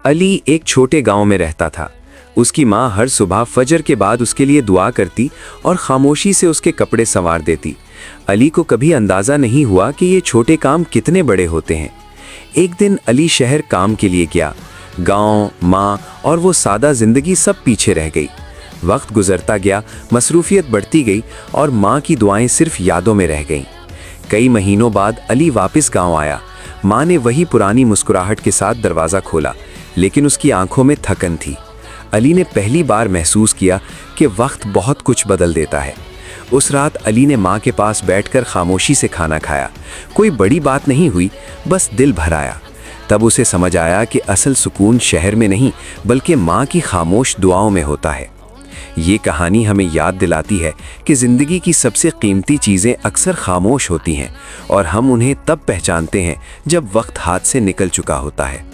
अली एक छोटे गांव में रहता था। उसकी माँ हर सुबह फजर के बाद उसके लिए दुआ करती और खामोशी से उसके कपड़े संवार देती। अली को कभी अंदाज़ा नहीं हुआ कि ये छोटे काम कितने बड़े होते हैं। एक दिन अली शहर काम के लिए गया। गांव, माँ और वो सादा ज़िंदगी सब पीछे रह गई। वक्त गुजरता गया, मसरूफियत बढ़ती गई और माँ की दुआएं सिर्फ यादों में रह गईं। कई महीनों बाद अली वापस गांव आया। माँ ने वही पुरानी मुस्कुराहट के साथ दरवाज़ा खोला, लेकिन उसकी आंखों में थकन थी। अली ने पहली बार महसूस किया कि वक्त बहुत कुछ बदल देता है। उस रात अली ने माँ के पास बैठकर खामोशी से खाना खाया। कोई बड़ी बात नहीं हुई, बस दिल भर आया। तब उसे समझ आया कि असल सुकून शहर में नहीं बल्कि माँ की खामोश दुआओं में होता है। ये कहानी हमें याद दिलाती है कि ज़िंदगी की सबसे कीमती चीज़ें अक्सर खामोश होती हैं और हम उन्हें तब पहचानते हैं जब वक्त हाथ से निकल चुका होता है।